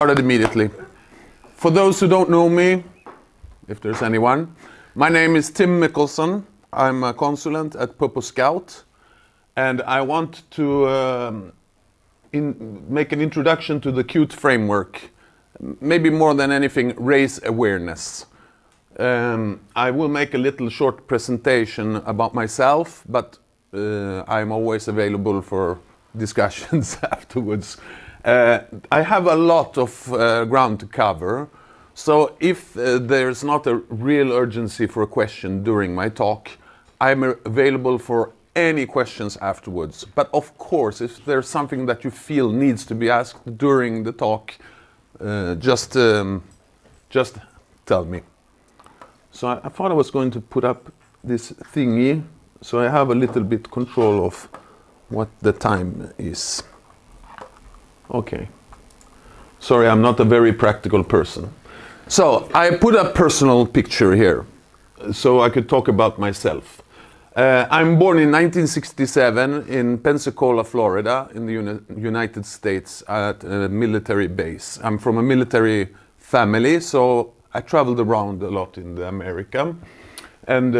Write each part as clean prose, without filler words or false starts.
Started immediately. For those who don't know me, if there's anyone, my name is Tim Mickelson. I'm a consultant at Popo Scout, and I want to make an introduction to the Qt framework. Maybe more than anything, raise awareness. I will make a little short presentation about myself, but I'm always available for discussions afterwards. I have a lot of ground to cover, so if there's not a real urgency for a question during my talk, I'm available for any questions afterwards. But of course, if there's something that you feel needs to be asked during the talk, just tell me. So I thought I was going to put up this thingy, so I have a little bit control of what the time is. Okay. Sorry, I'm not a very practical person. So I put a personal picture here, so I could talk about myself. I'm born in 1967 in Pensacola, Florida, in the United States at a military base. I'm from a military family, so I traveled around a lot in America. And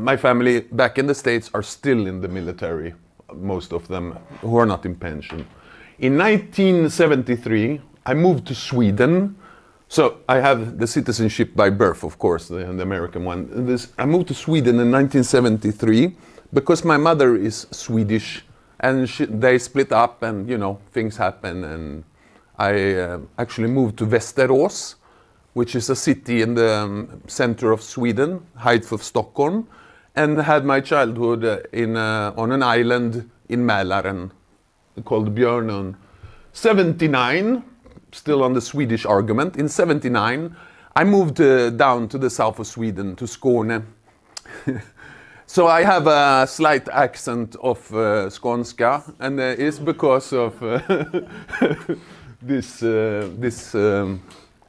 my family back in the States are still in the military, most of them who are not in pension. In 1973, I moved to Sweden. So I have the citizenship by birth, of course, the American one. I moved to Sweden in 1973 because my mother is Swedish, and they split up, and you know, things happen. And I actually moved to Västerås, which is a city in the center of Sweden, height of Stockholm, and had my childhood on an island in Mälaren called Björnön. 79, still on the Swedish argument, in 79 I moved down to the south of Sweden, to Skåne. So I have a slight accent of Skånska, and it's because of this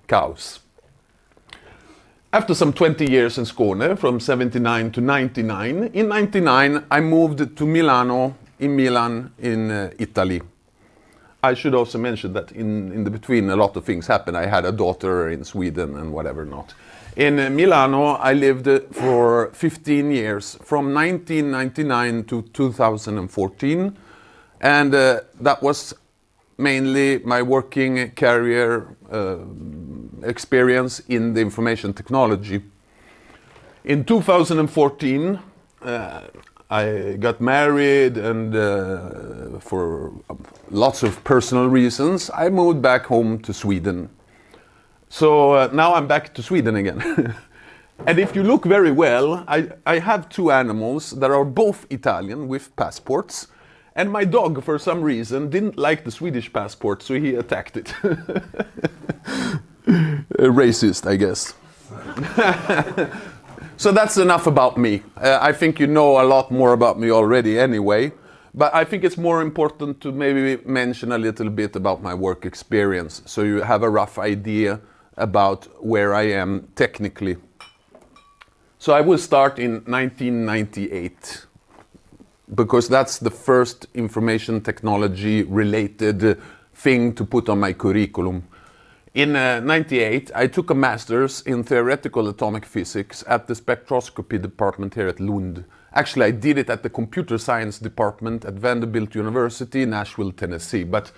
cows. After some 20 years in Skåne, from 79 to 99, in 99 I moved to Milano, in Milan, in Italy. I should also mention that in the between a lot of things happened. I had a daughter in Sweden and whatever not. In Milano I lived for 15 years, from 1999 to 2014, and that was mainly my working career experience in the information technology. In 2014 I got married, and for lots of personal reasons, I moved back home to Sweden. So now I'm back to Sweden again. And if you look very well, I have two animals that are both Italian with passports. And my dog, for some reason, didn't like the Swedish passport, so he attacked it. Racist, I guess. So that's enough about me. I think you know a lot more about me already anyway, but I think it's more important to maybe mention a little bit about my work experience, so you have a rough idea about where I am technically. So I will start in 1998, because that's the first information technology related thing to put on my curriculum. In 98, I took a master's in theoretical atomic physics at the spectroscopy department here at Lund. Actually, I did it at the computer science department at Vanderbilt University, Nashville, Tennessee, but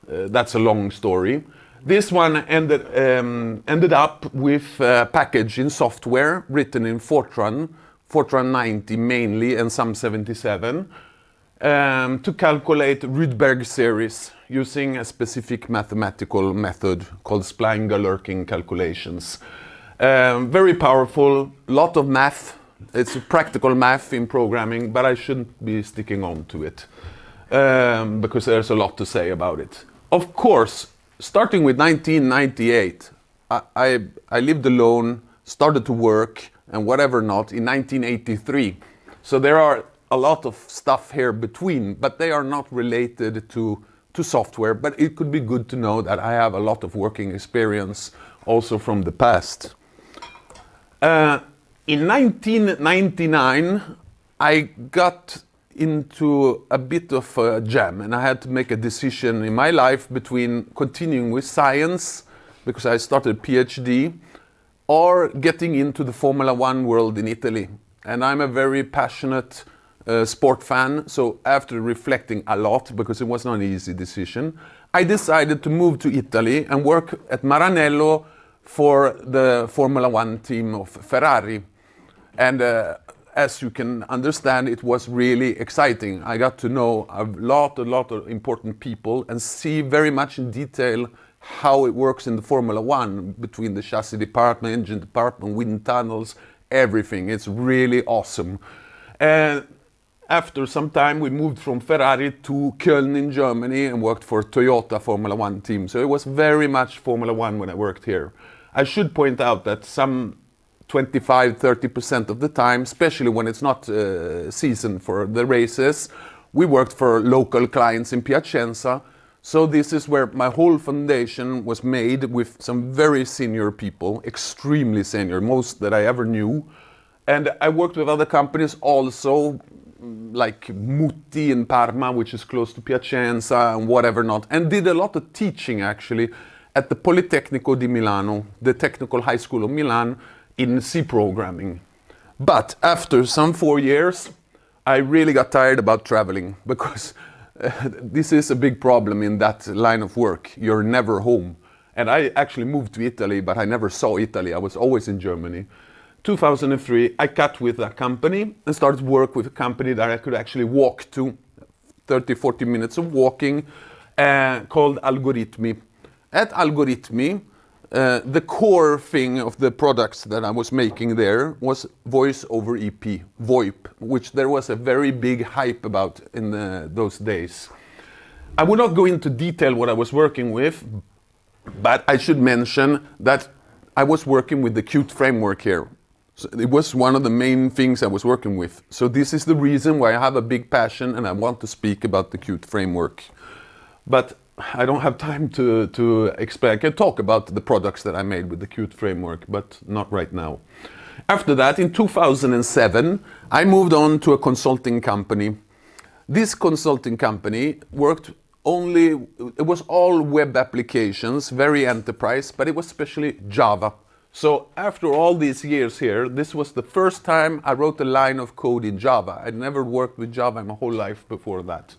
that's a long story. This one ended up with a package in software written in Fortran 90 mainly, and some 77, to calculate Rydberg series using a specific mathematical method called Spline-Galerkin calculations. Very powerful, lot of math. It's practical math in programming, but I shouldn't be sticking on to it because there's a lot to say about it. Of course, starting with 1998, I lived alone, started to work, and whatever not, in 1983. So there are a lot of stuff here between, but they are not related to software. But it could be good to know that I have a lot of working experience also from the past. In 1999, I got into a bit of a jam, and I had to make a decision in my life between continuing with science, because I started a PhD, or getting into the Formula One world in Italy. And I'm a very passionate sport fan, so after reflecting a lot, because it was not an easy decision, I decided to move to Italy and work at Maranello for the Formula One team of Ferrari. And as you can understand, it was really exciting. I got to know a lot of important people and see very much in detail how it works in the Formula One, between the chassis department, engine department, wind tunnels, everything. It's really awesome. And after some time, we moved from Ferrari to Köln in Germany and worked for Toyota Formula One team. So it was very much Formula One when I worked here. I should point out that some 25–30% of the time, especially when it's not season for the races, we worked for local clients in Piacenza. So this is where my whole foundation was made, with some very senior people, extremely senior, most that I ever knew. And I worked with other companies also, like Mutti in Parma, which is close to Piacenza and whatever not, and did a lot of teaching actually at the Politecnico di Milano, the technical high school of Milan, in C programming. But after some 4 years, I really got tired about traveling, because this is a big problem in that line of work. You're never home. And I actually moved to Italy, but I never saw Italy. I was always in Germany. 2003, I cut with a company and started work with a company that I could actually walk to, 30–40 minutes of walking, called Algoritmi. At Algoritmi, the core thing of the products that I was making there was voice over EP, VoIP, which there was a very big hype about in those days. I will not go into detail what I was working with, but I should mention that I was working with the Qt framework here. So it was one of the main things I was working with. So this is the reason why I have a big passion and I want to speak about the Qt framework. But I don't have time to explain. I can talk about the products that I made with the Qt framework, but not right now. After that, in 2007, I moved on to a consulting company. This consulting company worked only, it was all web applications, very enterprise, but it was especially Java. So after all these years here, this was the first time I wrote a line of code in Java. I'd never worked with Java my whole life before that.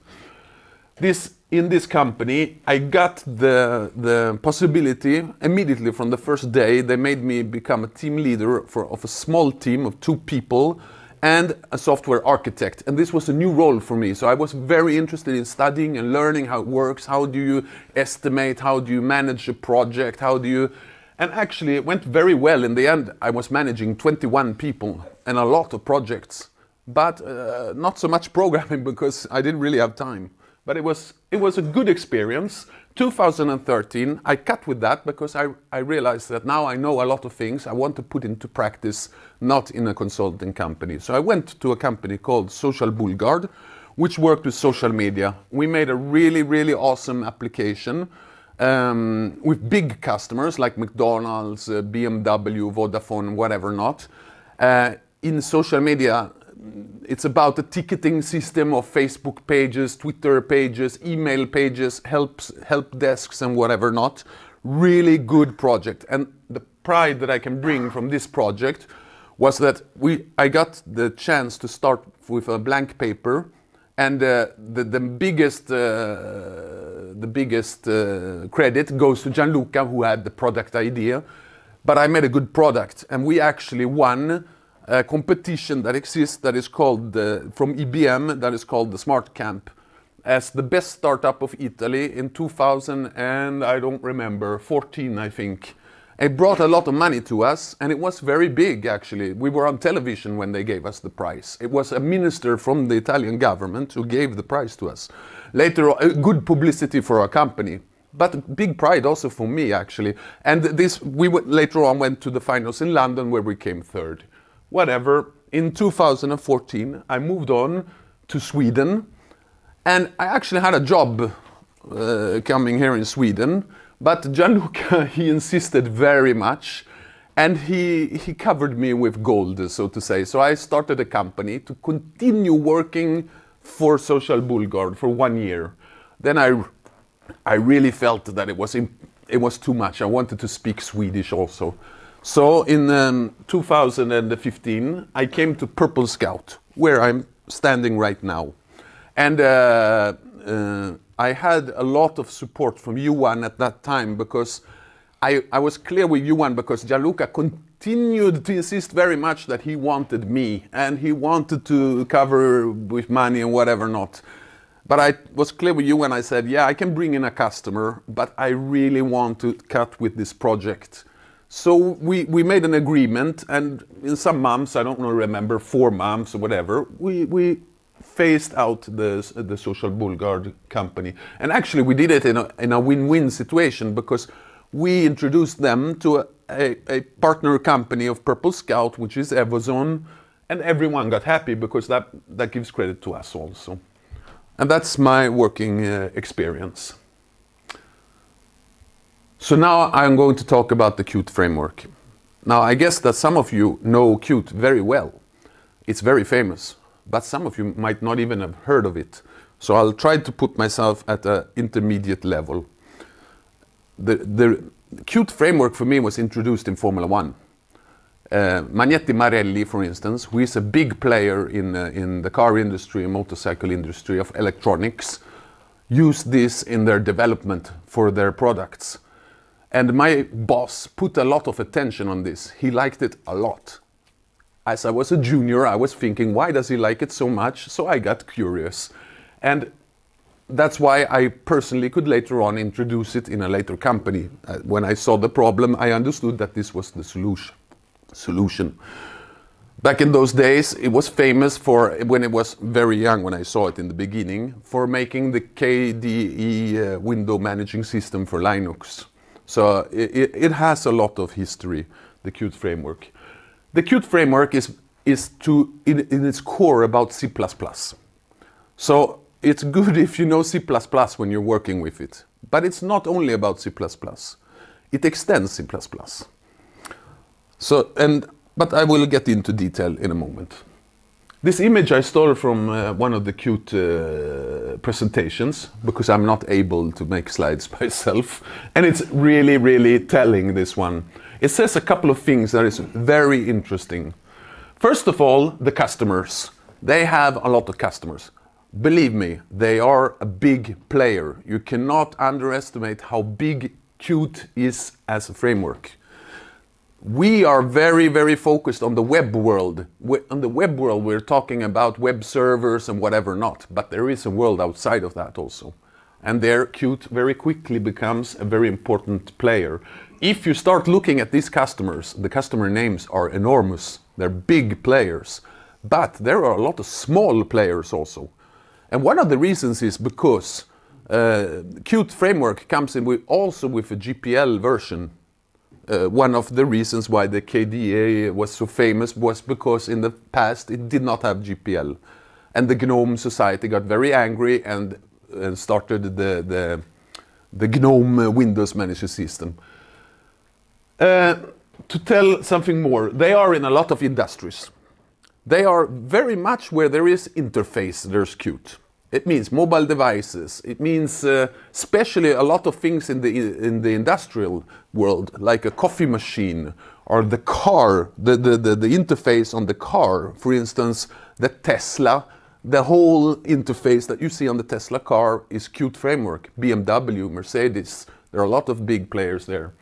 In this company, I got the possibility immediately from the first day. They made me become a team leader of a small team of 2 people and a software architect. And this was a new role for me. So I was very interested in studying and learning how it works. How do you estimate? How do you manage a project? How do you... And actually, it went very well. In the end, I was managing 21 people and a lot of projects, but not so much programming because I didn't really have time. But it was a good experience. 2013, I cut with that because I realized that now I know a lot of things I want to put into practice, not in a consulting company. So I went to a company called Social Bulgard, which worked with social media. We made a really, really awesome application with big customers like McDonald's, BMW, Vodafone, whatever not. In social media, it's about the ticketing system of Facebook pages, Twitter pages, email pages, help desks and whatever not. Really good project. And the pride that I can bring from this project was that I got the chance to start with a blank paper, and the biggest credit goes to Gianluca, who had the product idea. But I made a good product, and we actually won a competition that exists that is called, from IBM, that is called the Smart Camp, as the best startup of Italy in 2000 and I don't remember, 14 I think. It brought a lot of money to us, and it was very big actually. We were on television when they gave us the prize. It was a minister from the Italian government who gave the prize to us. Later, good publicity for our company, but big pride also for me actually. And we later on went to the finals in London where we came third. Whatever, in 2014 I moved on to Sweden, and I actually had a job coming here in Sweden, but Gianluca, he insisted very much, and he covered me with gold, so to say. So I started a company to continue working for Social Bulgard for 1 year. Then I really felt that it was too much. I wanted to speak Swedish also. So in 2015, I came to Purple Scout, where I'm standing right now. And I had a lot of support from Johan at that time, because I was clear with Johan, because Gianluca continued to insist very much that he wanted me and he wanted to cover with money and whatever not. But I was clear with Johan. I said, yeah, I can bring in a customer, but I really want to cut with this project. So we made an agreement, and in some months, I don't remember, 4 months or whatever, we phased out the Social Bulgard company. And actually we did it in a win-win situation, because we introduced them to a partner company of Purple Scout, which is Evozone, and everyone got happy, because that gives credit to us also. And that's my working experience. So now I'm going to talk about the Qt framework. Now I guess that some of you know Qt very well. It's very famous, but some of you might not even have heard of it. So I'll try to put myself at an intermediate level. The Qt framework for me was introduced in Formula 1. Magnetti Marelli, for instance, who is a big player in the car industry and motorcycle industry of electronics, used this in their development for their products. And my boss put a lot of attention on this. He liked it a lot. As I was a junior, I was thinking, why does he like it so much? So I got curious. And that's why I personally could later on introduce it in a later company. When I saw the problem, I understood that this was the solution. Back in those days, it was famous for, when it was very young, when I saw it in the beginning, for making the KDE window managing system for Linux. So it has a lot of history, the Qt framework. The Qt framework is in its core about C++. So it's good if you know C++ when you're working with it. But it's not only about C++. It extends C++. But I will get into detail in a moment. This image I stole from one of the Qt presentations, because I'm not able to make slides myself. And it's really, really telling, this one. It says a couple of things that is very interesting. First of all, the customers. They have a lot of customers. Believe me, they are a big player. You cannot underestimate how big Qt is as a framework. We are very, very focused on the web world. On the web world, we're talking about web servers and whatever not. But there is a world outside of that also. And there, Qt very quickly becomes a very important player. If you start looking at these customers, the customer names are enormous. They're big players. But there are a lot of small players also. And one of the reasons is because Qt framework comes in also with a GPL version. One of the reasons why the KDE was so famous was because in the past it did not have GPL. And the GNOME society got very angry and started the GNOME Windows Manager system. To tell something more, they are in a lot of industries. They are very much where there is interface, there's Qt. It means mobile devices. It means especially a lot of things in the industrial world, like a coffee machine or the car, the interface on the car. For instance, the Tesla, the whole interface that you see on the Tesla car is Qt framework. BMW, Mercedes, there are a lot of big players there.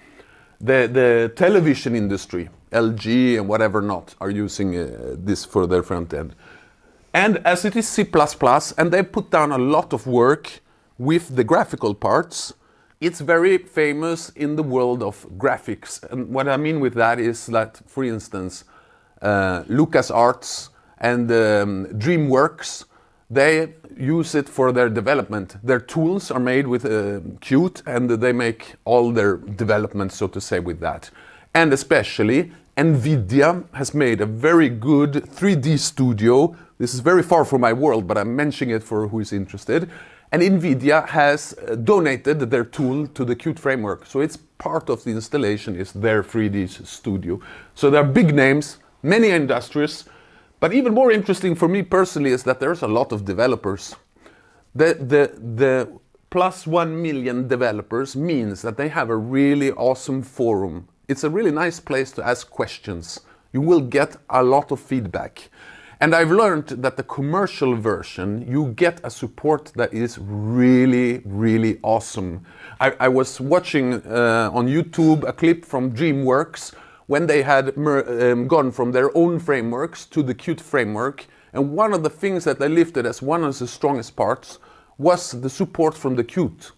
The television industry, LG and whatever not, are using this for their front end. And as it is C++, and they put down a lot of work with the graphical parts, it's very famous in the world of graphics. And what I mean with that is that, for instance, Luca Arts and DreamWorks, they use it for their development. Their tools are made with Qt, and they make all their development, so to say, with that. And especially, NVIDIA has made a very good 3D studio. This is very far from my world, but I'm mentioning it for who is interested. And NVIDIA has donated their tool to the Qt framework. So it's part of the installation is their 3D studio. So there are big names, many industries, But even more interesting for me personally is that there's a lot of developers. The plus 1 million developers means that they have a really awesome forum. It's a really nice place to ask questions. You will get a lot of feedback. And I've learned that the commercial version, you get a support that is really, really awesome. I was watching on YouTube a clip from DreamWorks when they had gone from their own frameworks to the Qt framework. And one of the things that they lifted as one of the strongest parts was the support from the Qt,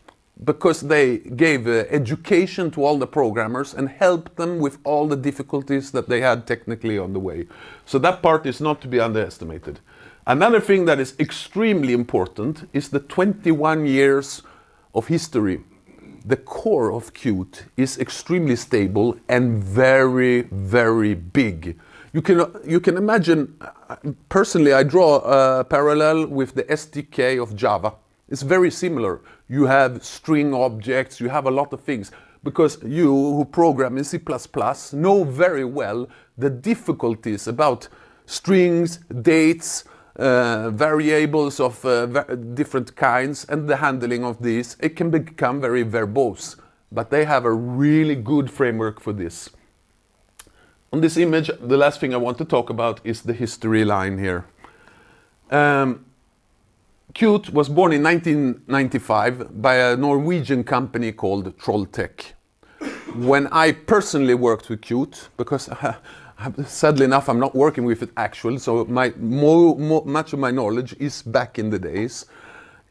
because they gave education to all the programmers and helped them with all the difficulties that they had technically on the way. So that part is not to be underestimated. Another thing that is extremely important is the 21 years of history. The core of Qt is extremely stable and very, very big. You can imagine, personally I draw a parallel with the SDK of Java. It's very similar. You have string objects, you have a lot of things, because you who program in C++ know very well the difficulties about strings, dates, variables of different kinds, and the handling of these. It can become very verbose, but they have a really good framework for this. On this image, the last thing I want to talk about is the history line here. Qt was born in 1995 by a Norwegian company called Trolltech. When I personally worked with Qt, because sadly enough I'm not working with it actually, so much of my knowledge is back in the days,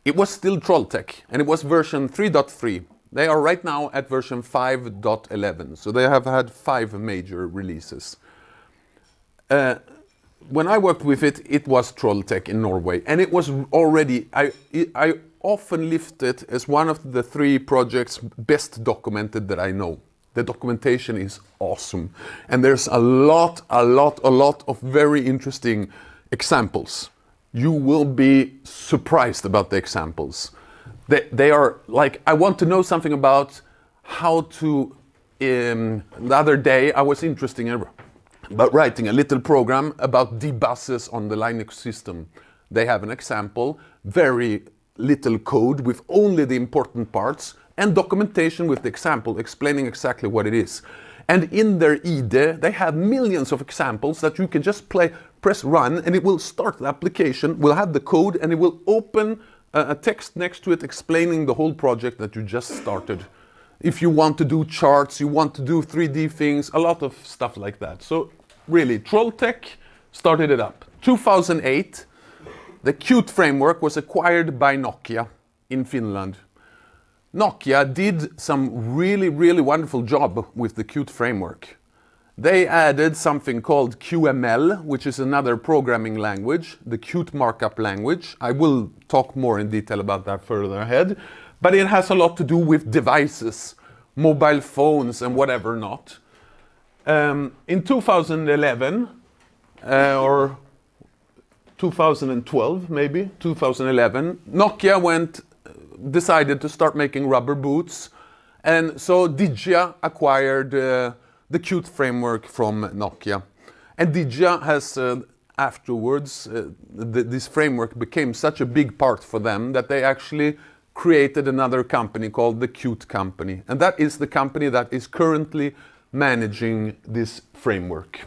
it was still Trolltech, and it was version 3.3. They are right now at version 5.11, so they have had 5 major releases. When I worked with it, it was Trolltech in Norway, and it was already, I often lift it as one of the 3 projects best documented that I know. The documentation is awesome, and there's a lot of very interesting examples. You will be surprised about the examples. They are like, I want to know something about how to, the other day I was interested in about writing a little program about debuses on the Linux system. They have an example, very little code with only the important parts, and documentation with the example explaining exactly what it is. And in their IDE, they have millions of examples that you can just press run, and it will start the application, will have the code, and it will open a text next to it explaining the whole project that you just started. If you want to do charts, you want to do 3D things, a lot of stuff like that. So really, Trolltech started it up. 2008, the Qt framework was acquired by Nokia in Finland. Nokia did some really wonderful job with the Qt framework. They added something called QML, which is another programming language, the Qt markup language. I will talk more in detail about that further ahead. But it has a lot to do with devices, mobile phones and whatever not. In 2011, or 2012 maybe, 2011, Nokia decided to start making rubber boots, and so Digia acquired the Qt framework from Nokia. And Digia has afterwards, this framework became such a big part for them that they actually created another company called the Qt company. And that is the company that is currently managing this framework.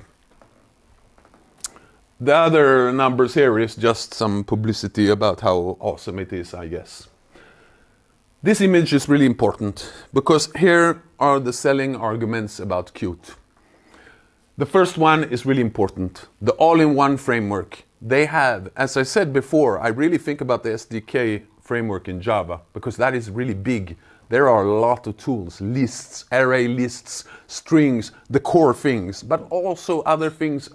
The other numbers here is just some publicity about how awesome it is, I guess. This image is really important because here are the selling arguments about Qt. The first one is really important, the all-in-one framework. They have, as I said before, I really think about the SDK framework in Java because that is really big. There are a lot of tools, lists, array lists, strings, the core things, but also other things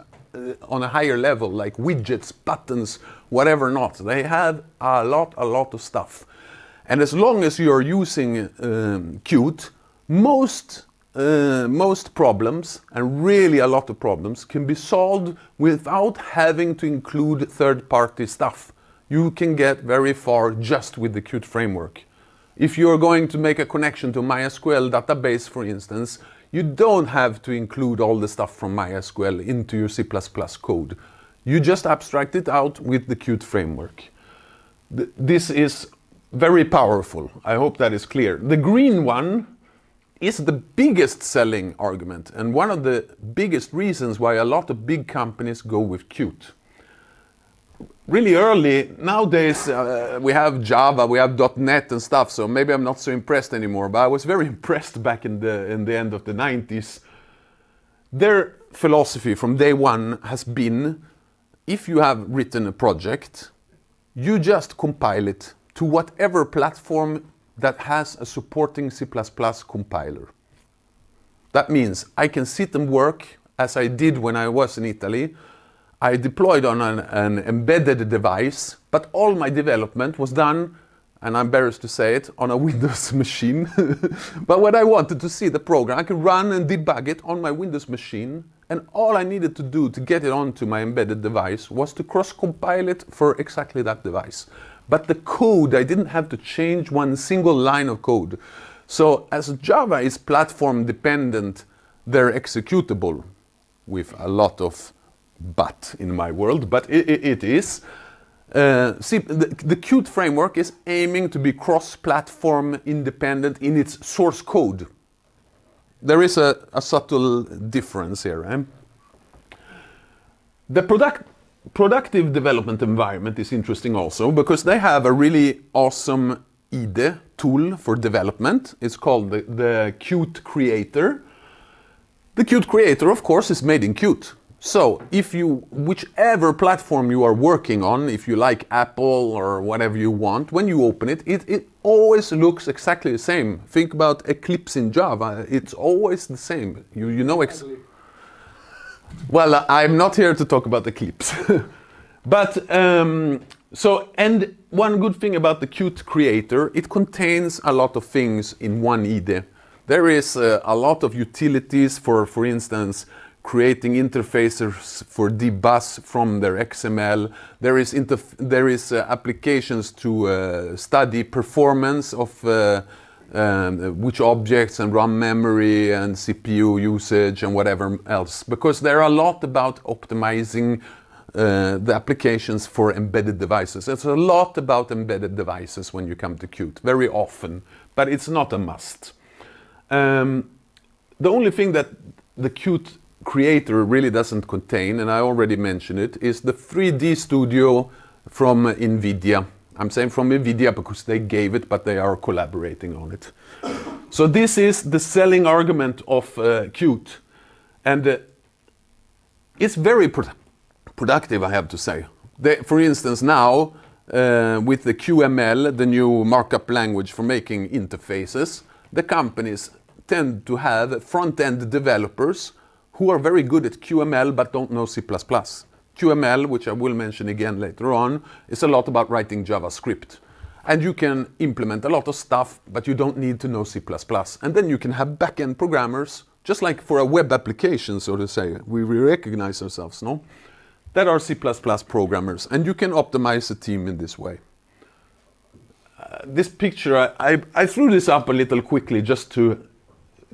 on a higher level like widgets, buttons, whatever not. They have a lot of stuff. And as long as you are using Qt, most problems, and really a lot of problems, can be solved without having to include third-party stuff. You can get very far just with the Qt framework. If you're going to make a connection to MySQL database, for instance, you don't have to include all the stuff from MySQL into your C++ code. You just abstract it out with the Qt framework. This is very powerful. I hope that is clear. The green one is the biggest selling argument and one of the biggest reasons why a lot of big companies go with Qt. Really early, nowadays we have Java, we have .NET and stuff, so maybe I'm not so impressed anymore, but I was very impressed back in the end of the 90s. Their philosophy from day one has been, if you have written a project, you just compile it to whatever platform that has a supporting C++ compiler. That means I can sit and work as I did when I was in Italy. I deployed on an embedded device, but all my development was done, and I'm embarrassed to say it, on a Windows machine. But when I wanted to see the program, I could run and debug it on my Windows machine, and all I needed to do to get it onto my embedded device was to cross-compile it for exactly that device. But the code, I didn't have to change one single line of code. So as Java is platform dependent, they're executable with a lot of but in my world, but it is. See, the Qt framework is aiming to be cross-platform independent in its source code. There is a subtle difference here. The productive development environment is interesting also because they have a really awesome IDE tool for development. It's called the Qt Creator. The Qt Creator, of course, is made in Qt. So, if whichever platform you are working on, if you like Apple or whatever you want, when you open it, it always looks exactly the same. Think about Eclipse in Java, it's always the same. You know well, I'm not here to talk about Eclipse. But, and one good thing about the Qt Creator, it contains a lot of things in one IDE. There is a lot of utilities for instance, creating interfaces for dbus from their XML. There is applications to study performance of which objects and RAM memory and CPU usage and whatever else. Because there are a lot about optimizing the applications for embedded devices. It's a lot about embedded devices when you come to Qt, very often, but it's not a must. The only thing that the Qt Creator really doesn't contain, and I already mentioned it, is the 3D Studio from NVIDIA. I'm saying from NVIDIA because they gave it, but they are collaborating on it. So this is the selling argument of Qt. And it's very productive, I have to say. For instance, now, with the QML, the new markup language for making interfaces, the companies tend to have front-end developers who are very good at QML but don't know C++. QML, which I will mention again later on, is a lot about writing JavaScript. And you can implement a lot of stuff, but you don't need to know C++. And then you can have back-end programmers, just like for a web application, so to say. We recognize ourselves, no? That are C++ programmers. And you can optimize a team in this way. This picture, I threw this up a little quickly just to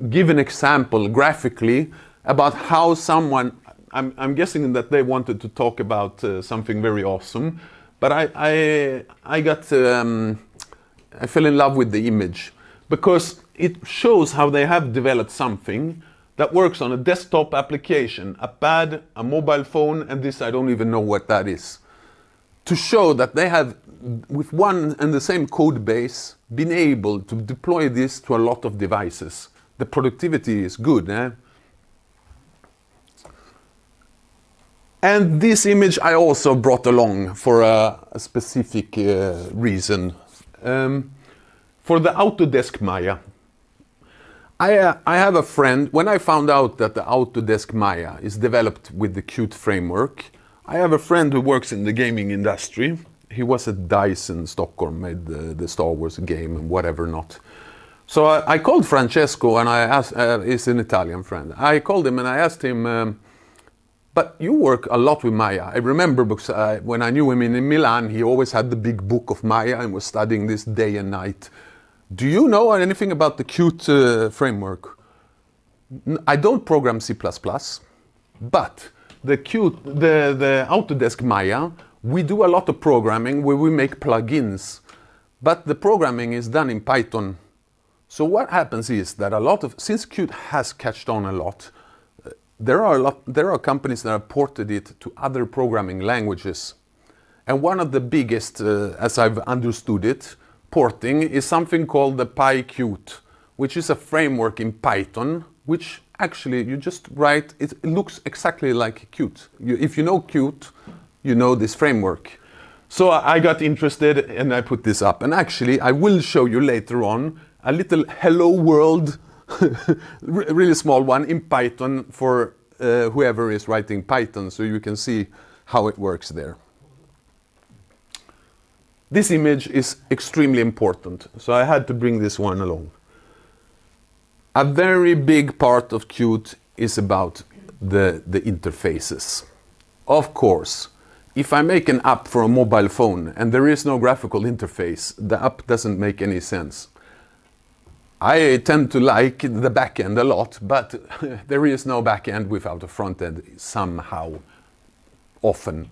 give an example graphically about how someone, I'm guessing that they wanted to talk about something very awesome, but I fell in love with the image because it shows how they have developed something that works on a desktop application, a pad, a mobile phone, and this I don't even know what that is. To show that they have, with one and the same code base, been able to deploy this to a lot of devices. The productivity is good, eh? And this image I also brought along for a specific reason. For the Autodesk Maya. I have a friend, when I found out that the Autodesk Maya is developed with the Qt framework, I have a friend who works in the gaming industry. He was at DICE in Stockholm, made the Star Wars game and whatever not. So I called Francesco and I asked, he's an Italian friend. I called him and I asked him, but you work a lot with Maya. I remember because when I knew him in Milan, he always had the big book of Maya and was studying this day and night. Do you know anything about the Qt framework? I don't program C++, but the Autodesk Maya, we do a lot of programming where we make plugins, but the programming is done in Python. So what happens is that since Qt has catched on a lot, there are companies that have ported it to other programming languages. And one of the biggest, as I've understood it, porting is something called the PyQt, which is a framework in Python, which actually you just write, it looks exactly like Qt. If you know Qt, you know this framework. So I got interested and I put this up. And actually, I will show you later on a little hello world, really small one in Python for whoever is writing Python, so you can see how it works there. This image is extremely important, so I had to bring this one along. A very big part of Qt is about the interfaces. Of course, if I make an app for a mobile phone and there is no graphical interface, the app doesn't make any sense. I tend to like the backend a lot, but there is no backend without a front end somehow, often.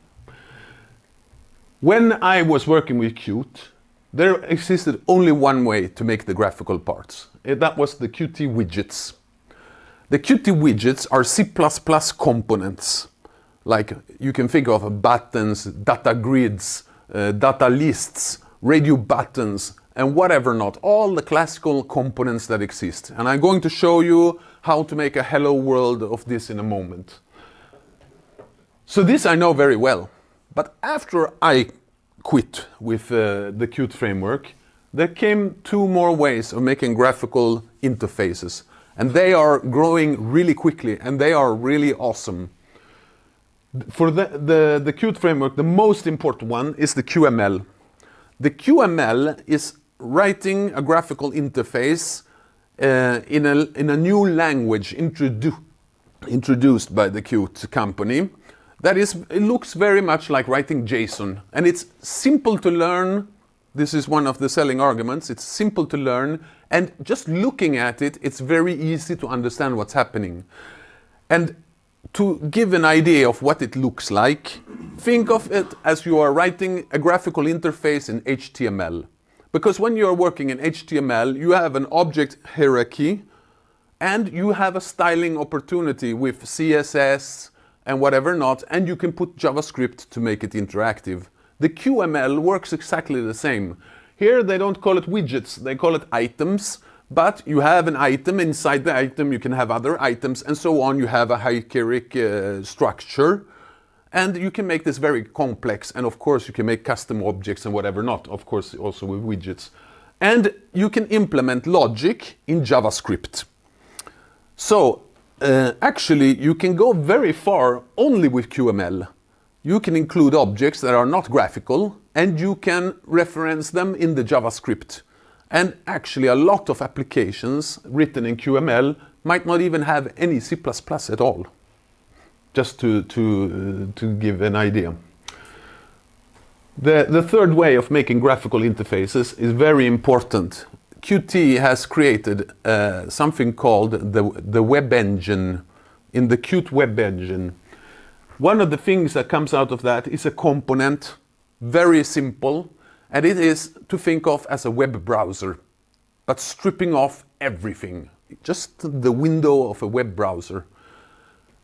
When I was working with Qt, there existed only one way to make the graphical parts. That was the Qt widgets. The Qt widgets are C++ components. Like you can think of buttons, data grids, data lists, radio buttons, and whatever not. All the classical components that exist. And I'm going to show you how to make a hello world of this in a moment. So this I know very well. But after I quit with the Qt framework, there came two more ways of making graphical interfaces. And they are growing really quickly and they are really awesome. For the Qt framework, the most important one is the QML. The QML is writing a graphical interface in a new language introduced by the Qt company. It looks very much like writing JSON, and it's simple to learn. This is one of the selling arguments. It's simple to learn, and just looking at it, it's very easy to understand what's happening. And to give an idea of what it looks like, think of it as you are writing a graphical interface in HTML. Because when you are working in HTML, you have an object hierarchy, and you have a styling opportunity with CSS, and whatever not, and you can put JavaScript to make it interactive. The QML works exactly the same. Here they don't call it widgets, they call it items, but you have an item, inside the item you can have other items, and so on. You have a hierarchic structure, and you can make this very complex, and of course you can make custom objects and whatever not, of course also with widgets. And you can implement logic in JavaScript. So, actually, you can go very far only with QML. You can include objects that are not graphical, and you can reference them in the JavaScript. And actually, a lot of applications written in QML might not even have any C++ at all. Just to give an idea. The third way of making graphical interfaces is very important. Qt has created something called the web engine, in the Qt web engine. One of the things that comes out of that is a component, very simple, and it is to think of as a web browser, but stripping off everything, just the window of a web browser.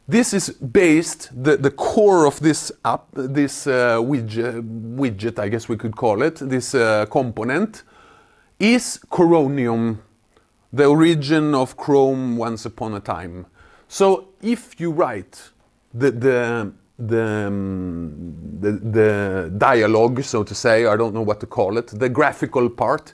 This is based, the core of this app, this widget, I guess we could call it, this component, is Chromium, the origin of Chrome once upon a time. So if you write the dialogue, so to say, I don't know what to call it, the graphical part,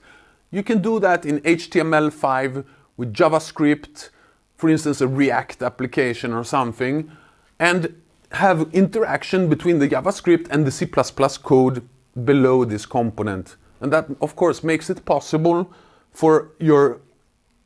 you can do that in HTML5 with JavaScript, for instance a React application or something, and have interaction between the JavaScript and the C++ code below this component. And that, of course, makes it possible for your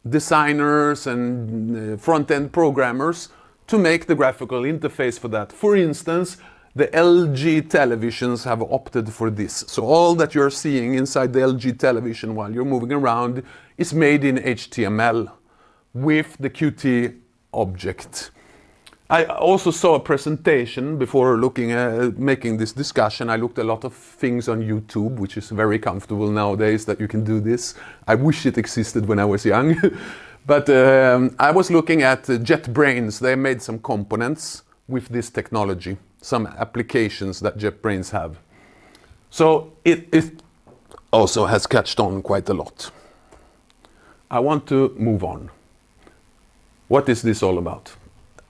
designers and front-end programmers to make the graphical interface for that. For instance, the LG televisions have opted for this. So all that you're seeing inside the LG television while you're moving around is made in HTML with the Qt object. I also saw a presentation before looking at making this discussion. I looked a lot of things on YouTube, which is very comfortable nowadays that you can do this. I wish it existed when I was young. But I was looking at JetBrains. They made some components with this technology, some applications that JetBrains have. So it also has catched on quite a lot. I want to move on. What is this all about?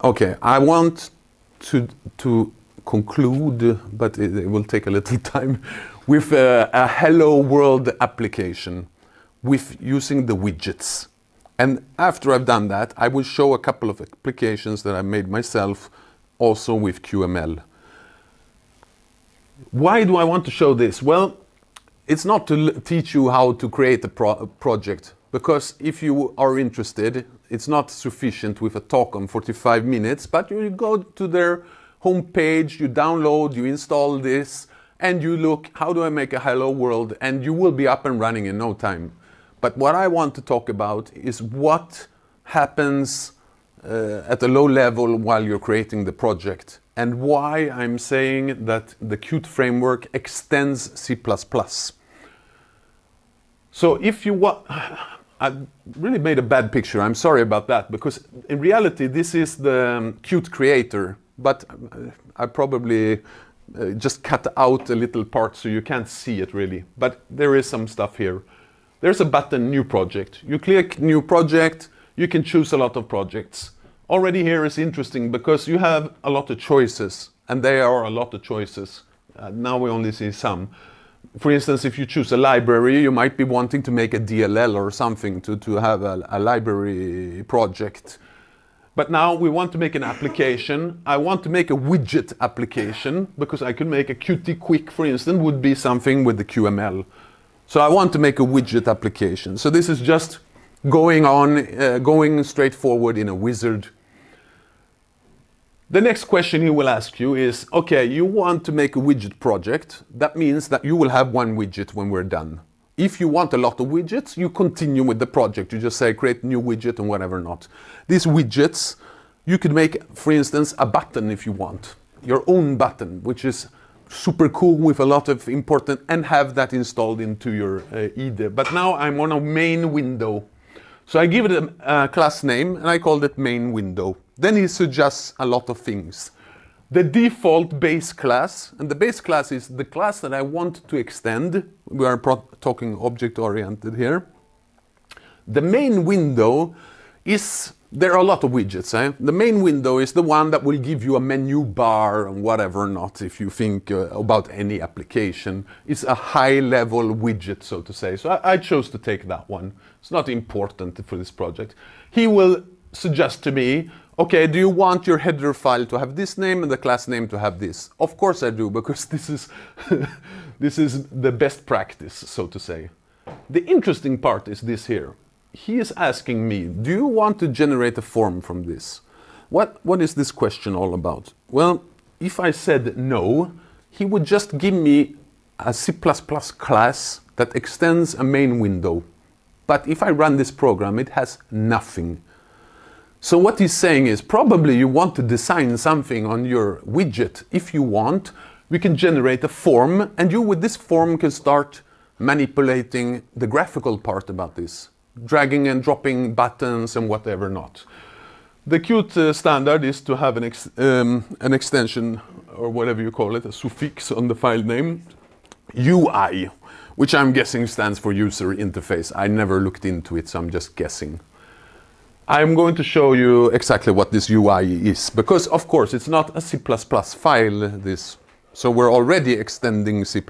Okay, I want to conclude, but it will take a little time, with a Hello World application with using the widgets. And after I've done that, I will show a couple of applications that I made myself, also with QML. Why do I want to show this? Well, it's not to teach you how to create a project, because if you are interested, it's not sufficient with a talk on 45 minutes, but you go to their homepage, you download, you install this, and you look, how do I make a Hello World? And you will be up and running in no time. But what I want to talk about is what happens at a low level while you're creating the project, and why I'm saying that the Qt framework extends C++. So if you want, I really made a bad picture, I'm sorry about that, because in reality this is the Qt creator, but I probably just cut out a little part so you can't see it really, but there is some stuff here. There's a button, New Project. You click New Project, you can choose a lot of projects. Already here is interesting because you have a lot of choices, and there are a lot of choices. Now we only see some. For instance, if you choose a library, you might be wanting to make a DLL or something to have a library project. But now we want to make an application. I want to make a widget application because I can make a Qt Quick, for instance, would be something with the QML. So I want to make a widget application. So this is just going straight forward in a wizard. The next question he will ask you is, okay, you want to make a widget project. That means that you will have one widget when we're done. If you want a lot of widgets, you continue with the project. You just say create new widget and whatever not. These widgets, you could make, for instance, a button if you want. Your own button, which is super cool with a lot of important, and have that installed into your IDE. But now I'm on a main window. So I give it a class name and I called it main window. Then he suggests a lot of things. The default base class, and the base class is the class that I want to extend. We are talking object-oriented here. The main window is, there are a lot of widgets. The main window is the one that will give you a menu bar and whatever not, if you think about any application. It's a high-level widget, so to say. So I chose to take that one. It's not important for this project. He will suggest to me, okay, do you want your header file to have this name and the class name to have this? Of course I do, because this is, this is the best practice, so to say. The interesting part is this here. He is asking me, do you want to generate a form from this? What is this question all about? Well, if I said no, he would just give me a C++ class that extends a main window. But if I run this program, it has nothing. So what he's saying is, probably you want to design something on your widget. If you want, we can generate a form, and you with this form can start manipulating the graphical part about this. Dragging and dropping buttons and whatever not. The Qt standard is to have an extension, or whatever you call it, a suffix on the file name, UI, which I'm guessing stands for user interface. I never looked into it, so I'm just guessing. I'm going to show you exactly what this UI is, because of course it's not a C++ file, this. So we're already extending C++.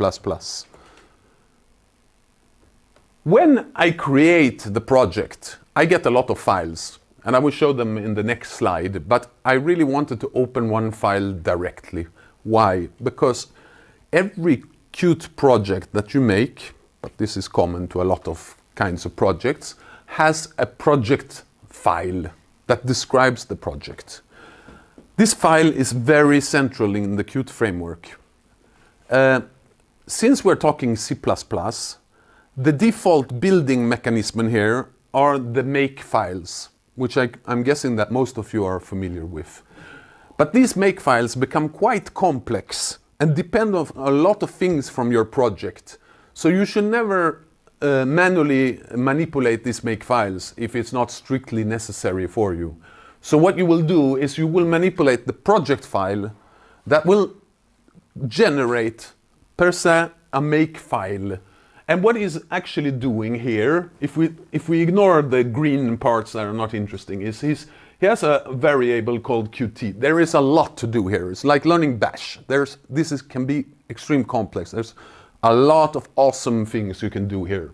When I create the project, I get a lot of files, and I will show them in the next slide, but I really wanted to open one file directly. Why? Because every Qt project that you make, but this is common to a lot of kinds of projects, has a project file that describes the project. This file is very central in the Qt framework. Since we're talking C++, the default building mechanism here are the make files, which I'm guessing that most of you are familiar with. But these make files become quite complex and depend on a lot of things from your project. So you should never manually manipulate these make files if it's not strictly necessary for you. So what you will do is you will manipulate the project file that will generate per se a make file. And what is actually doing here, if we ignore the green parts that are not interesting, is he has a variable called Qt. There is a lot to do here. It's like learning Bash. Can be extreme complex. There's a lot of awesome things you can do here,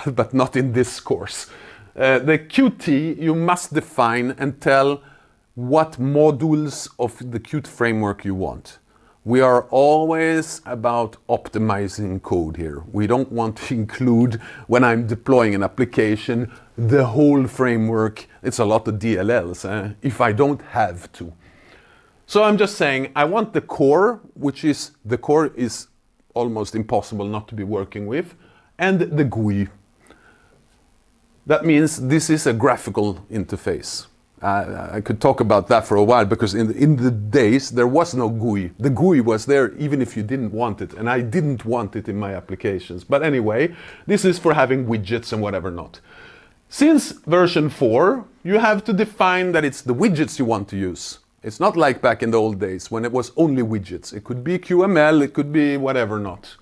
but not in this course. The Qt, you must define and tell what modules of the Qt framework you want. We are always about optimizing code here. We don't want to include, when I'm deploying an application, the whole framework. It's a lot of DLLs, if I don't have to. So I'm just saying, I want the core, the core is almost impossible not to be working with, and the GUI. That means this is a graphical interface. I could talk about that for a while, because in the days there was no GUI. The GUI was there even if you didn't want it, and I didn't want it in my applications. But anyway, this is for having widgets and whatever not. Since version 4, you have to define that it's the widgets you want to use. It's not like back in the old days when it was only widgets. It could be QML, it could be whatever not.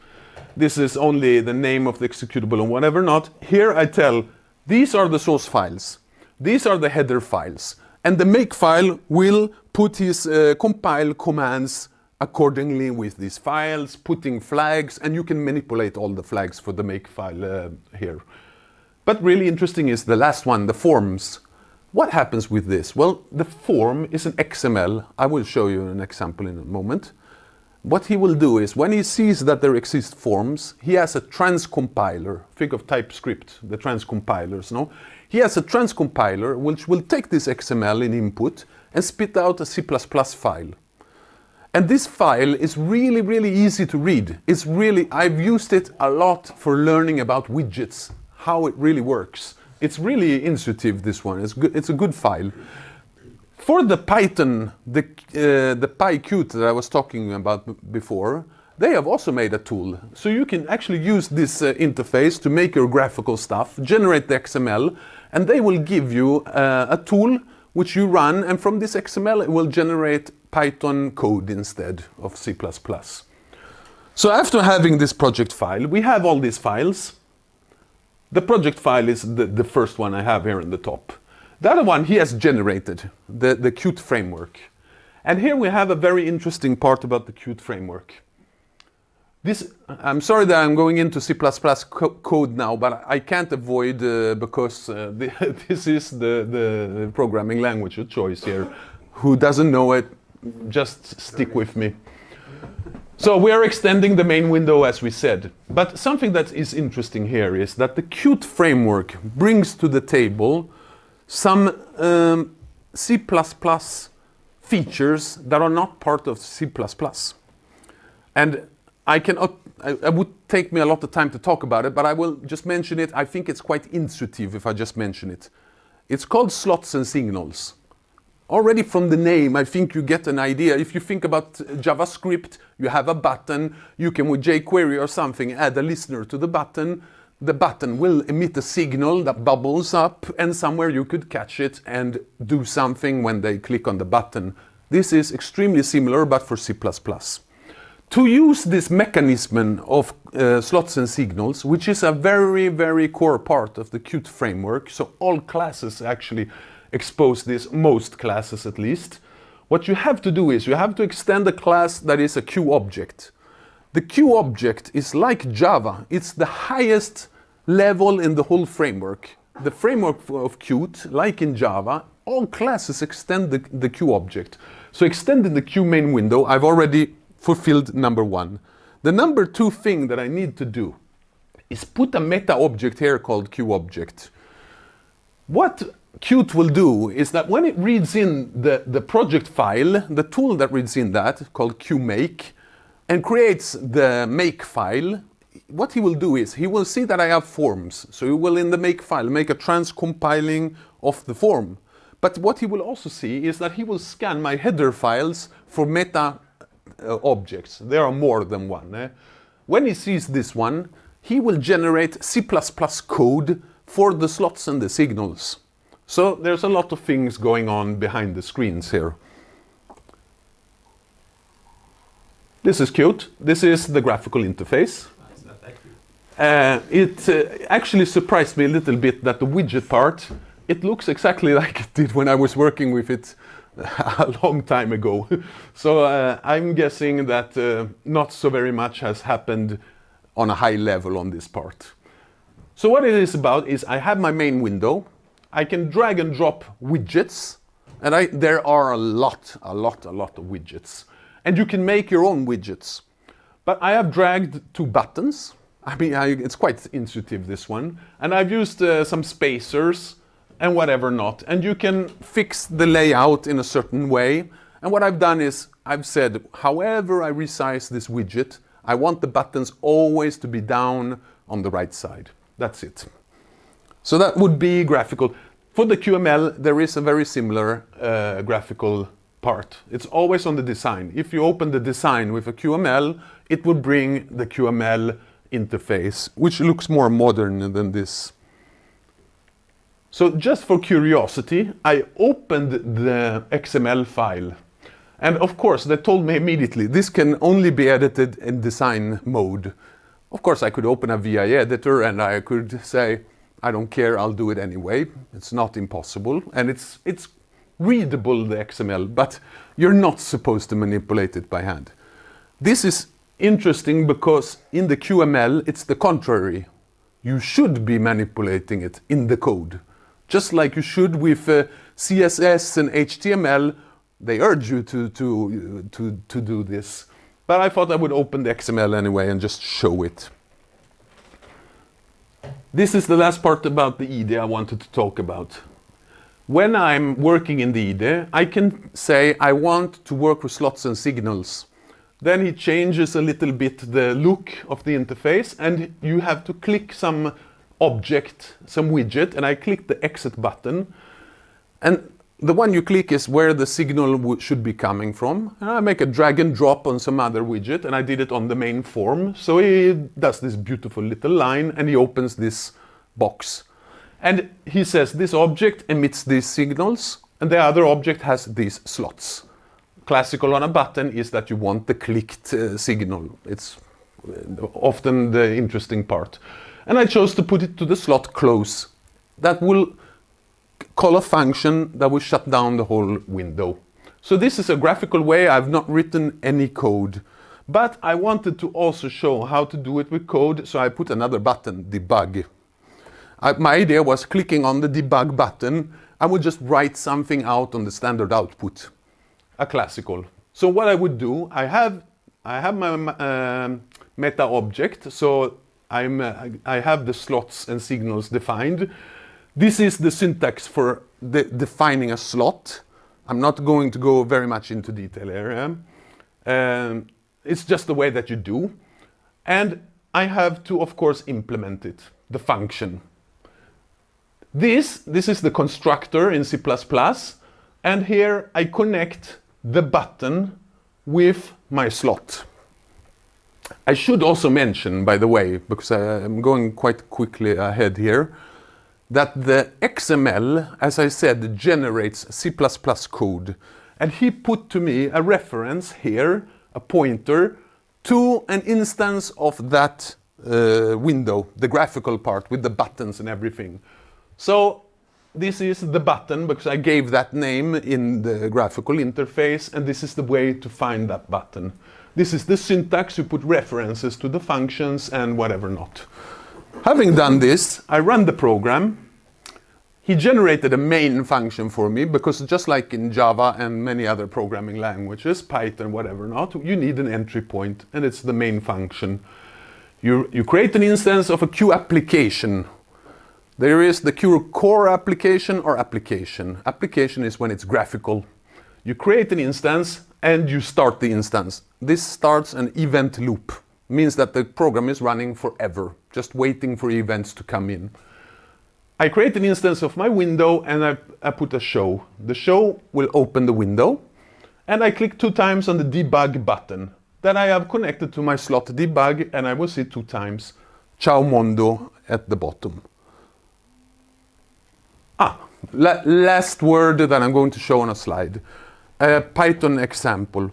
This is only the name of the executable and whatever not. Here I tell, these are the source files. These are the header files, and the make file will put his compile commands accordingly with these files, putting flags, and you can manipulate all the flags for the make file here. But really interesting is the last one, the forms. What happens with this? Well, the form is an XML. I will show you an example in a moment. What he will do is, when he sees that there exist forms, he has a transcompiler. Think of TypeScript, the transcompilers, no? He has a transcompiler which will take this XML in input and spit out a C++ file. And this file is really, really easy to read. I've used it a lot for learning about widgets, how it really works. It's really intuitive, this one. It's a good file. For the Python, the PyQt that I was talking about before, they have also made a tool. So you can actually use this interface to make your graphical stuff, generate the XML, and they will give you a tool which you run, and from this XML it will generate Python code instead of C++. So after having this project file, we have all these files. The project file is the first one I have here in the top. The other one he has generated, the Qt framework. And here we have a very interesting part about the Qt framework. I'm sorry that I'm going into C++ code now, but I can't avoid because this is the programming language of choice here. Who doesn't know it, just stick with me. So we are extending the main window as we said. But something that is interesting here is that the Qt framework brings to the table some C++ features that are not part of C++. And it would take me a lot of time to talk about it, but I will just mention it. I think it's quite intuitive if I just mention it. It's called slots and signals. Already from the name, I think you get an idea. If you think about JavaScript, you have a button. You can, with jQuery or something, add a listener to the button. The button will emit a signal that bubbles up, and somewhere you could catch it and do something when they click on the button. This is extremely similar, but for C++. To use this mechanism of slots and signals, which is a very, very core part of the Qt framework, so all classes actually expose this, most classes at least, what you have to do is you have to extend a class that is a QObject. The QObject is like Java. It's the highest level in the whole framework. The framework of Qt, like in Java, all classes extend the QObject. So extending the Q main window, I've already fulfilled number one. The number two thing that I need to do is put a meta object here called QObject. What Qt will do is that when it reads in the project file, the tool that reads in that, called QMake, and creates the make file, what he will do is he will see that I have forms. So he will, in the make file, make a transcompiling of the form. But what he will also see is that he will scan my header files for meta objects. There are more than one. When he sees this one, he will generate C++ code for the slots and the signals. So there's a lot of things going on behind the screens here. This is cute. This is the graphical interface. It actually surprised me a little bit that the widget part, it looks exactly like it did when I was working with it a long time ago. So I'm guessing that not so very much has happened on a high level on this part. So what it is about is I have my main window. I can drag and drop widgets, and there are a lot of widgets. And you can make your own widgets. But I have dragged 2 buttons. I mean, it's quite intuitive, this one. And I've used some spacers and whatever not. And you can fix the layout in a certain way. And what I've done is I've said, however I resize this widget, I want the buttons always to be down on the right side. That's it. So that would be graphical. For the QML, there is a very similar graphical part. It's always on the design. If you open the design with a QML, it will bring the QML interface, which looks more modern than this. So just for curiosity, I opened the XML file. And of course, they told me immediately, this can only be edited in design mode. Of course, I could open a VI editor and I could say, I don't care, I'll do it anyway. It's not impossible. And it's readable, the XML, but you're not supposed to manipulate it by hand. This is interesting because in the QML, it's the contrary. You should be manipulating it in the code. Just like you should with CSS and HTML, they urge you to do this. But I thought I would open the XML anyway and just show it. This is the last part about the IDE I wanted to talk about. When I'm working in the IDE, I can say I want to work with slots and signals. Then he changes a little bit the look of the interface, and you have to click some object, some widget, and I click the exit button. And the one you click is where the signal should be coming from. And I make a drag and drop on some other widget, and I did it on the main form. So he does this beautiful little line, and he opens this box. And he says this object emits these signals, and the other object has these slots. Classical on a button is that you want the clicked signal. It's often the interesting part. And I chose to put it to the slot close. That will call a function that will shut down the whole window. So this is a graphical way. I've not written any code. But I wanted to also show how to do it with code, so I put another button, debug. My idea was clicking on the debug button, I would just write something out on the standard output, a classical. So what I would do, I have my meta object, so I have the slots and signals defined. This is the syntax for defining a slot. I'm not going to go very much into detail here. It's just the way that you do. And I have to, of course, implement it, the function. This is the constructor in C++, and here I connect the button with my slot. I should also mention, by the way, because I'm going quite quickly ahead here, that the XML, as I said, generates C++ code. And he put to me a reference here, a pointer, to an instance of that window, the graphical part with the buttons and everything. So this is the button, because I gave that name in the graphical interface, and this is the way to find that button. This is the syntax, you put references to the functions and whatever not. Having done this, I run the program. He generated a main function for me, because just like in Java and many other programming languages, Python, whatever not, you need an entry point, and it's the main function. You create an instance of a Q application. There is the Q core application or application. Application is when it's graphical. You create an instance and you start the instance. This starts an event loop. Means that the program is running forever, just waiting for events to come in. I create an instance of my window and I put a show. The show will open the window and I click 2 times on the debug button. Then I have connected to my slot debug and I will see 2 times Ciao Mondo at the bottom. Last word that I'm going to show on a slide. A Python example.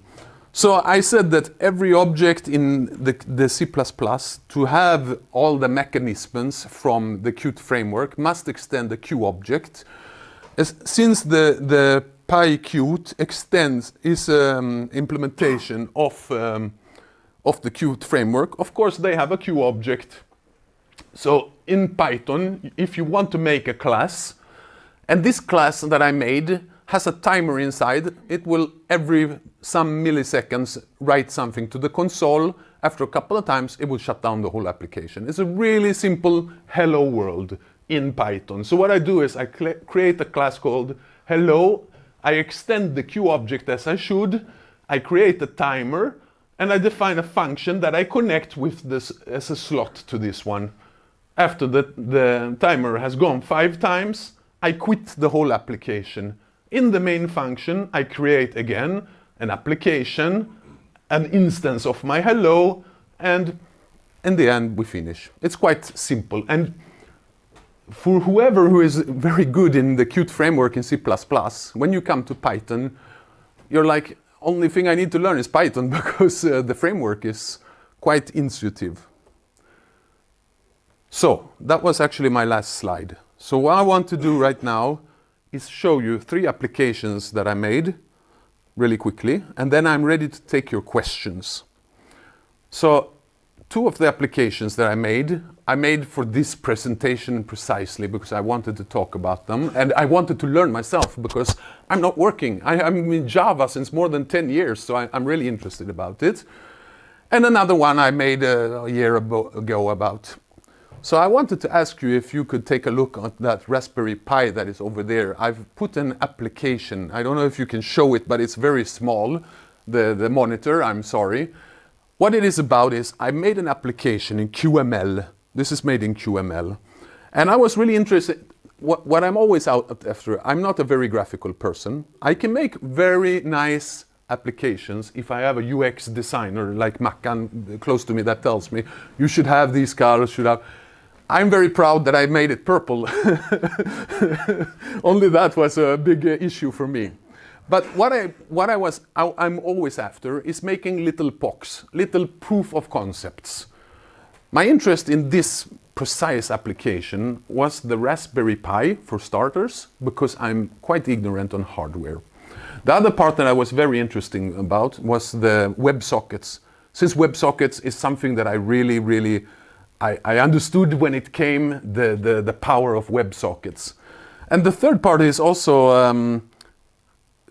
So I said that every object in the C++ to have all the mechanisms from the Qt framework must extend the Q object. Since the PyQt is implementation of the Qt framework, of course they have a Q object. So in Python, if you want to make a class, and this class that I made has a timer inside, it will every some milliseconds write something to the console. After a couple of times, it will shut down the whole application. It's a really simple hello world in Python. So what I do is I create a class called hello. I extend the Q object as I should. I create a timer and I define a function that I connect with this as a slot to this one. After the timer has gone 5 times, I quit the whole application. In the main function, I create again an application, an instance of my hello, and in the end we finish. It's quite simple. And for whoever who is very good in the Qt framework in C++, when you come to Python, you're like, only thing I need to learn is Python because the framework is quite intuitive. So that was actually my last slide. So what I want to do right now is show you 3 applications that I made really quickly, and then I'm ready to take your questions. So 2 of the applications that I made for this presentation precisely because I wanted to talk about them and I wanted to learn myself because I'm not working. I'm in Java since more than 10 years, so I'm really interested about it. And another one I made a year ago about. So I wanted to ask you if you could take a look at that Raspberry Pi that is over there. I've put an application. I don't know if you can show it, but it's very small, the monitor, I'm sorry. What it is about is I made an application in QML. This is made in QML. And I was really interested, what I'm always out after, I'm not a very graphical person. I can make very nice applications if I have a UX designer like Mackan close to me that tells me, you should have these colors, should have... I'm very proud that I made it purple. Only that was a big issue for me. But what I'm always after is making little POCs, little proof of concepts. My interest in this precise application was the Raspberry Pi, for starters, because I'm quite ignorant on hardware. The other part that I was very interested about was the WebSockets. Since WebSockets is something that I really I understood when it came, the power of WebSockets. And the third part is also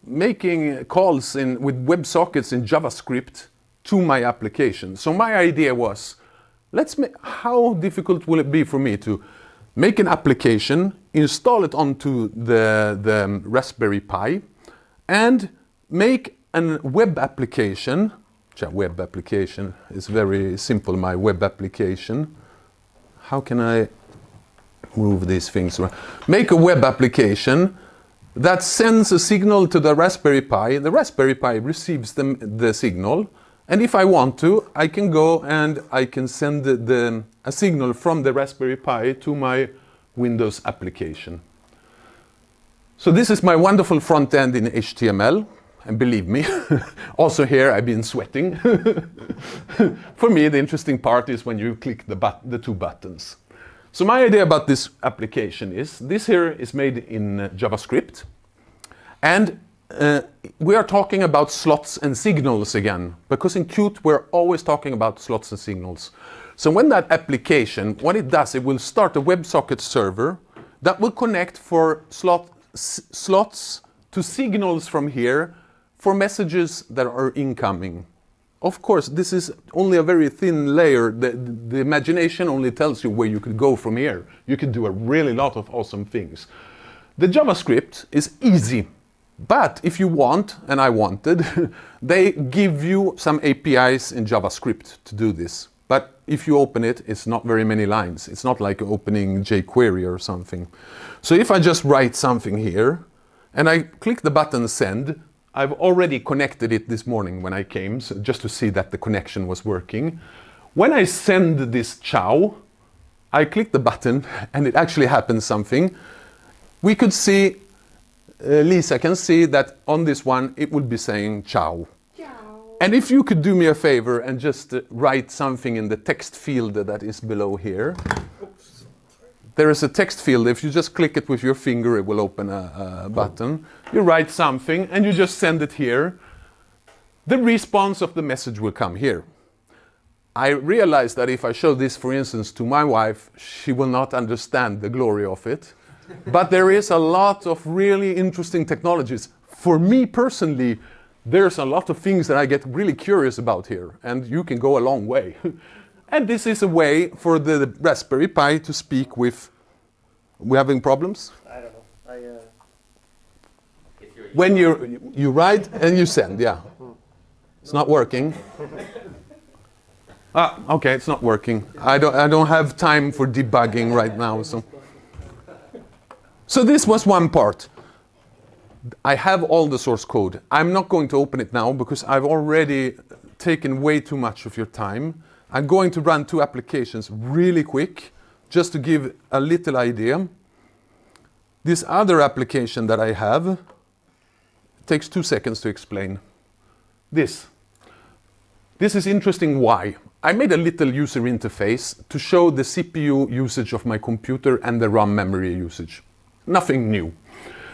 making calls with WebSockets in JavaScript to my application. So my idea was, how difficult will it be for me to make an application, install it onto the Raspberry Pi, and make a web application. Web application is very simple, my web application. How can I move these things around? Make a web application that sends a signal to the Raspberry Pi. The Raspberry Pi receives the signal, and if I want to, I can go and I can send a signal from the Raspberry Pi to my Windows application. So this is my wonderful front end in HTML. And believe me, also here I've been sweating. For me, the interesting part is when you click the 2 buttons. So my idea about this application is, this here is made in JavaScript. And we are talking about slots and signals again, because in Qt we're always talking about slots and signals. So when that application, what it does, it will start a WebSocket server that will connect for slots to signals from here for messages that are incoming. Of course, this is only a very thin layer. The imagination only tells you where you could go from here. You can do a really lot of awesome things. The JavaScript is easy, but if you want, and I wanted, they give you some APIs in JavaScript to do this. But if you open it, it's not very many lines. It's not like opening jQuery or something. So if I just write something here, and I click the button send, I've already connected it this morning when I came, so just to see that the connection was working. When I send this ciao, I click the button and it actually happens something. We could see, Lisa can see that on this one it would be saying ciao. And if you could do me a favor and just write something in the text field that is below here. There is a text field. If you just click it with your finger, it will open a button. You write something and you just send it here. The response of the message will come here. I realize that if I show this, for instance, to my wife, she will not understand the glory of it. But there is a lot of really interesting technologies. For me personally, there's a lot of things that I get really curious about here, and you can go a long way. And this is a way for the Raspberry Pi to speak with... We having problems? I don't know. When you write and you send, yeah. It's not working. Okay, it's not working. I don't have time for debugging right now. So this was one part. I have all the source code. I'm not going to open it now because I've already taken way too much of your time. I'm going to run two applications really quick, just to give a little idea. This other application that I have takes 2 seconds to explain. This is interesting. Why? I made a little user interface to show the CPU usage of my computer and the RAM memory usage. Nothing new.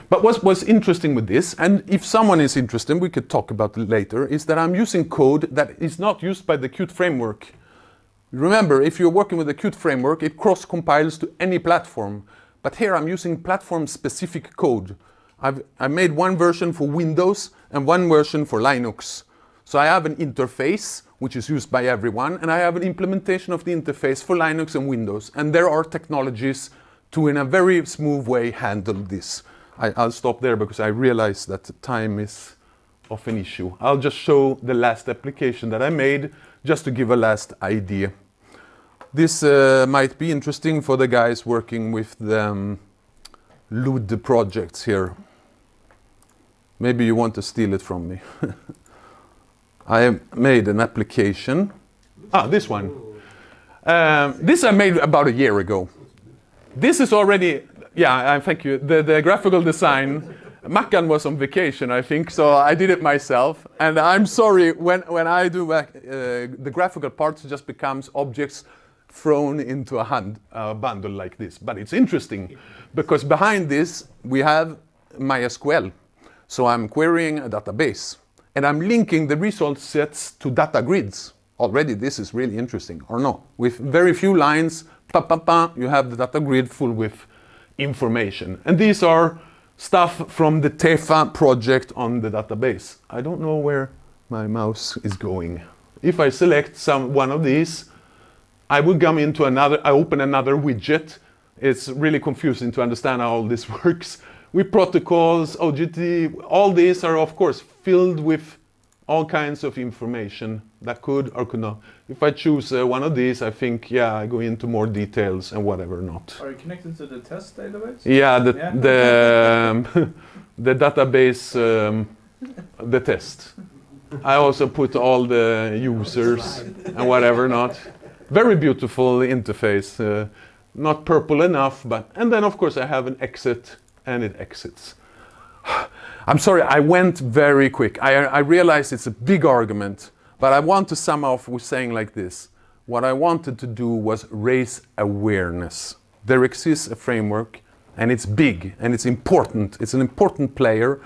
But what was interesting with this, and if someone is interested, we could talk about it later, is that I'm using code that is not used by the Qt framework. Remember, if you're working with the Qt framework, it cross-compiles to any platform. But here I'm using platform-specific code. I made one version for Windows and one version for Linux. So I have an interface, which is used by everyone, and I have an implementation of the interface for Linux and Windows. And there are technologies to, in a very smooth way, handle this. I'll stop there because I realize that time is of an issue. I'll just show the last application that I made, just to give a last idea. This might be interesting for the guys working with the LUD projects here. Maybe you want to steal it from me. I have made an application. This one. This I made about a year ago. This is already... Yeah, thank you. The graphical design, Mackan was on vacation, I think, so I did it myself. And I'm sorry, when I do the graphical parts just becomes objects thrown into a bundle like this. But it's interesting, because behind this we have MySQL. So I'm querying a database, and I'm linking the result sets to data grids. Already this is really interesting, or not? With very few lines, you have the data grid full with information. And these are stuff from the TEFA project on the database. I don't know where my mouse is going. If I select one of these, I will come into another, I open another widget. It's really confusing to understand how all this works. With protocols, OGT, all these are of course filled with all kinds of information that could or could not. If I choose one of these, I think, yeah, I go into more details and whatever not. Are you connected to the test database? Yeah, the database, the test. I also put all the users and whatever not. Very beautiful interface. Not purple enough, but... And then, of course, I have an exit, and it exits. I'm sorry, I went very quick. I realize it's a big argument, but I want to sum up with saying like this. What I wanted to do was raise awareness. There exists a framework, and it's big, and it's important. It's an important player,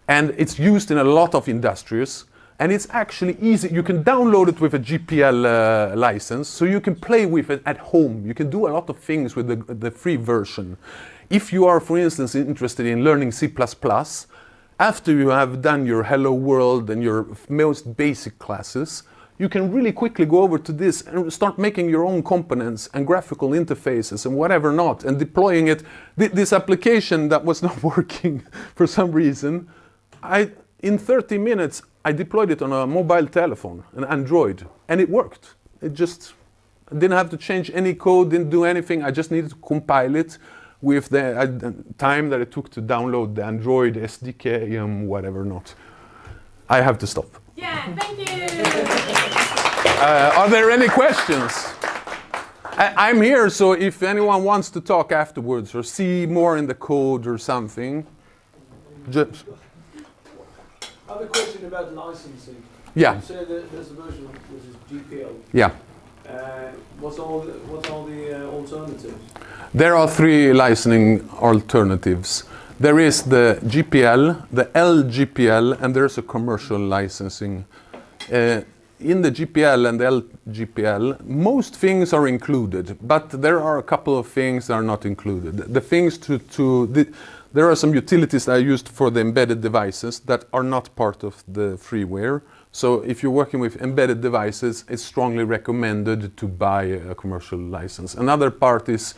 and it's used in a lot of industries, and it's actually easy. You can download it with a GPL license, so you can play with it at home. You can do a lot of things with the free version. If you are, for instance, interested in learning C++, after you have done your Hello World and your most basic classes, you can really quickly go over to this and start making your own components and graphical interfaces and whatever not, and deploying it. This application that was not working for some reason, in 30 minutes, I deployed it on a mobile telephone, an Android, and it worked. It just I didn't have to change any code, didn't do anything. I just needed to compile it with the time that it took to download the Android SDK and whatever not. I have to stop. Yeah, thank you. Are there any questions? I'm here, so if anyone wants to talk afterwards or see more in the code or something, just... I have a question about licensing. Yeah. You say that there's a version which is GPL. Yeah. What's all the alternatives? There are 3 licensing alternatives. There is the GPL, the LGPL, and there's a commercial licensing. In the GPL and the LGPL, most things are included, but there are a couple of things that are not included. The things there are some utilities that are used for the embedded devices that are not part of the freeware. So if you're working with embedded devices, it's strongly recommended to buy a commercial license. Another part is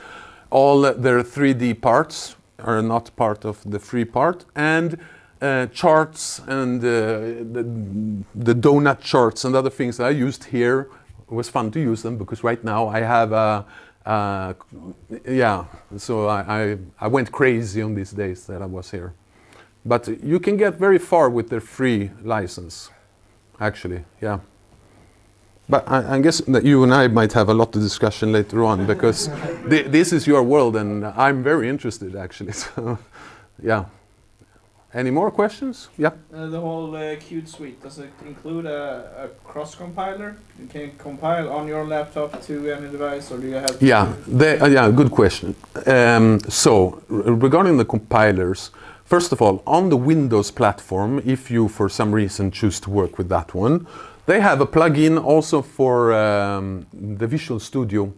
all their 3D parts are not part of the free part, and charts and the donut charts and other things that I used here. It was fun to use them because right now I have so I went crazy on these days that I was here. But you can get very far with the free license, actually, yeah. But I guess that you and I might have a lot of discussion later on because this is your world and I'm very interested actually, so yeah. Any more questions? Yeah. The whole Qt suite, does it include a cross-compiler? You can compile on your laptop to any device, or do you have to... Yeah, good question. So, regarding the compilers, first of all, on the Windows platform, if you for some reason choose to work with that one, they have a plugin also for the Visual Studio.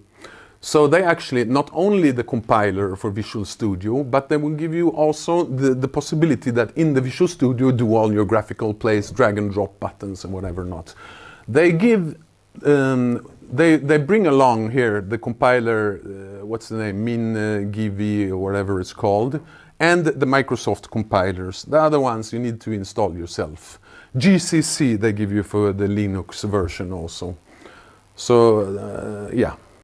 So they actually, not only the compiler for Visual Studio, but they will give you also the possibility that in the Visual Studio do all your graphical plays, drag and drop buttons and whatever not. They give, they bring along here the compiler, what's the name, MinGV or whatever it's called, and the Microsoft compilers. The other ones you need to install yourself. GCC they give you for the Linux version also. So, yeah.